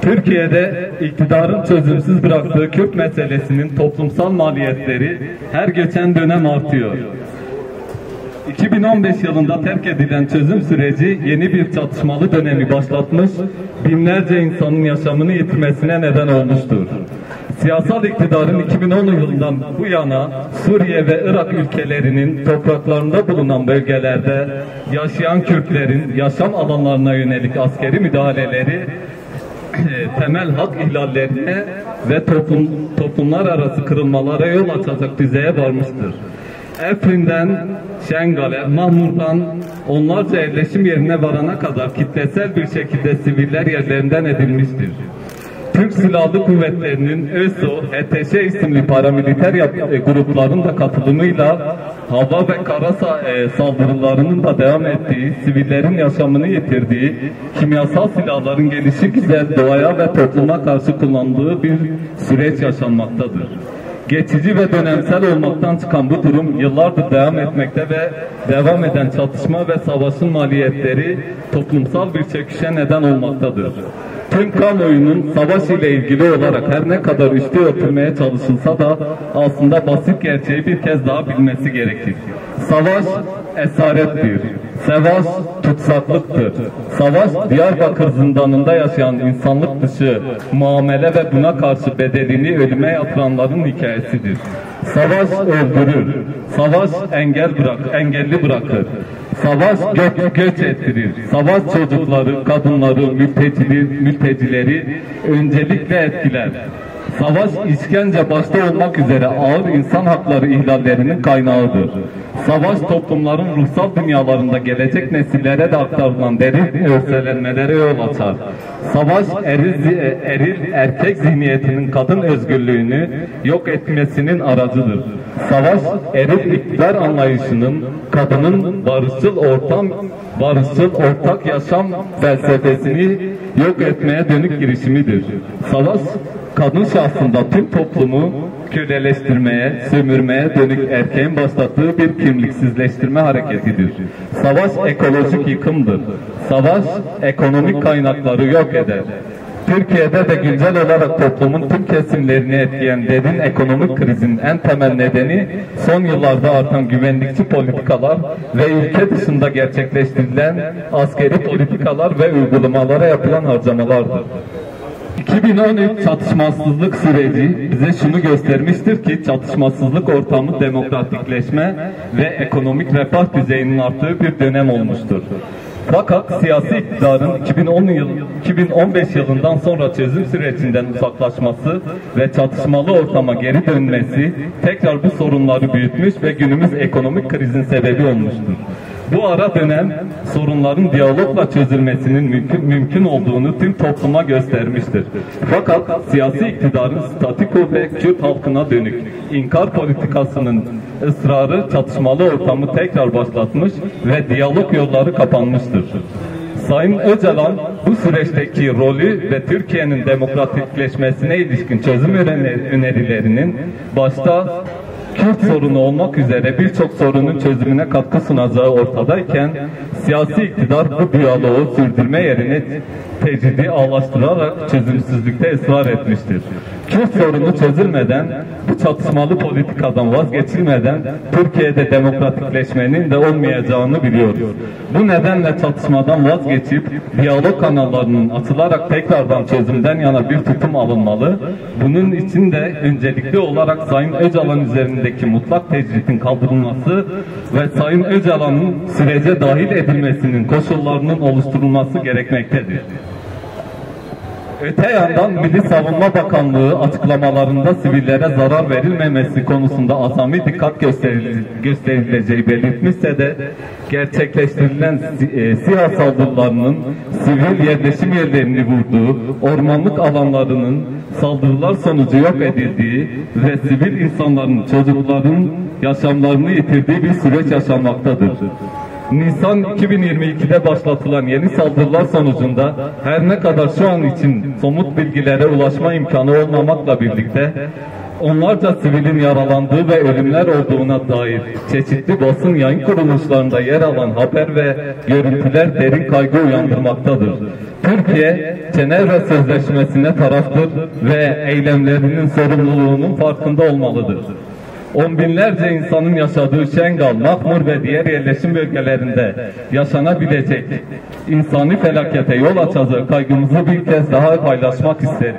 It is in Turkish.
Türkiye'de iktidarın çözümsüz bıraktığı Kürt meselesinin toplumsal maliyetleri her geçen dönem artıyor. 2015 yılında terk edilen çözüm süreci yeni bir çatışmalı dönemi başlatmış, binlerce insanın yaşamını yitirmesine neden olmuştur. Siyasal iktidarın 2010 yılından bu yana Suriye ve Irak ülkelerinin topraklarında bulunan bölgelerde yaşayan Kürtlerin yaşam alanlarına yönelik askeri müdahaleleri temel hak ihlallerine ve toplumlar arası kırılmalara yol açacak düzeye varmıştır. Efrin'den Şengal'e, Mahmur'dan onlarca yerleşim yerine varana kadar kitlesel bir şekilde siviller yerlerinden edilmiştir. Türk Silahlı Kuvvetleri'nin ÖSO, HTŞ isimli paramiliter grupların da katılımıyla hava ve kara saldırılarının da devam ettiği, sivillerin yaşamını yitirdiği, kimyasal silahların gelişigüzel doğaya ve topluma karşı kullandığı bir süreç yaşanmaktadır. Geçici ve dönemsel olmaktan çıkan bu durum yıllardır devam etmekte ve devam eden çatışma ve savaşın maliyetleri toplumsal bir çöküşe neden olmaktadır. Tüm kamuoyunun savaş ile ilgili olarak her ne kadar üstü örtülmeye çalışılsa da aslında basit gerçeği bir kez daha bilmesi gerekir. Savaş esarettir. Savaş tutsaklıktır. Savaş Diyarbakır zindanında yaşayan insanlık dışı muamele ve buna karşı bedelini ölüme yatıranların hikayesidir. Savaş öldürür. Savaş engelli bırakır. Savaş göç ettirir. Savaş çocukları, kadınları, mültecileri öncelikle etkiler. Savaş işkence başta olmak üzere ağır insan hakları ihlallerinin kaynağıdır. Savaş toplumların ruhsal dünyalarında gelecek nesillere de aktarılan derin örselenmelere yol açar. Savaş eril erkek zihniyetinin kadın özgürlüğünü yok etmesinin aracıdır. Savaş eril iktidar anlayışının kadının barışçıl ortak yaşam felsefesini yok etmeye dönük girişimidir. Savaş kadın şahsında tüm toplumu köleleştirmeye, sömürmeye dönük erkeğin başlattığı bir kimliksizleştirme hareketidir. Savaş ekolojik yıkımdır. Savaş ekonomik kaynakları yok eder. Türkiye'de de güncel olarak toplumun tüm kesimlerini etkileyen derin ekonomik krizin en temel nedeni son yıllarda artan güvenlikçi politikalar ve ülke dışında gerçekleştirilen askeri politikalar ve uygulamalara yapılan harcamalardır. 2013 çatışmasızlık süreci bize şunu göstermiştir ki çatışmasızlık ortamı demokratikleşme ve ekonomik refah düzeyinin arttığı bir dönem olmuştur. Fakat siyasi iktidarın 2015 yılından sonra çözüm sürecinden uzaklaşması ve çatışmalı ortama geri dönmesi tekrar bu sorunları büyütmüş ve günümüz ekonomik krizin sebebi olmuştur. Bu ara dönem sorunların diyalogla çözülmesinin mümkün olduğunu tüm topluma göstermiştir. Fakat siyasi iktidarın statiko ve Kürt halkına dönük inkar politikasının ısrarı çatışmalı ortamı tekrar başlatmış ve diyalog yolları kapanmıştır. Sayın Öcalan bu süreçteki rolü ve Türkiye'nin demokratikleşmesine ilişkin çözüm önerilerinin başta Kürt sorunu olmak üzere birçok sorunun çözümüne katkı sunacağı ortadayken siyasi iktidar bu diyaloğu sürdürme yerine tecridi ağlaştırarak çözümsüzlükte ısrar etmiştir. Kürt sorunu çözülmeden, bu çatışmalı politikadan vazgeçilmeden Türkiye'de demokratikleşmenin de olmayacağını biliyoruz. Bu nedenle çatışmadan vazgeçip diyalog kanallarının açılarak tekrardan çözümden yana bir tutum alınmalı. Bunun için de öncelikli olarak Sayın Öcalan üzerindeki mutlak tecridin kaldırılması ve Sayın Öcalan'ın sürece dahil edilmesinin koşullarının oluşturulması gerekmektedir. Öte yandan Milli Savunma Bakanlığı açıklamalarında sivillere zarar verilmemesi konusunda azami dikkat gösterileceği belirtmişse de gerçekleştirilen SİHA saldırılarının sivil yerleşim yerlerini vurduğu, ormanlık alanlarının saldırılar sonucu yok edildiği ve sivil insanların, çocukların yaşamlarını yitirdiği bir süreç yaşanmaktadır. Nisan 2022'de başlatılan yeni saldırılar sonucunda her ne kadar şu an için somut bilgilere ulaşma imkanı olmamakla birlikte onlarca sivilin yaralandığı ve ölümler olduğuna dair çeşitli basın yayın kuruluşlarında yer alan haber ve görüntüler derin kaygı uyandırmaktadır. Türkiye, Cenevre Sözleşmesi'ne taraftır ve eylemlerinin sorumluluğunun farkında olmalıdır. On binlerce insanın yaşadığı Şengal, Mahmur ve diğer yerleşim bölgelerinde yaşanabilecek insani felakete yol açacak kaygımızı bir kez daha paylaşmak isterim.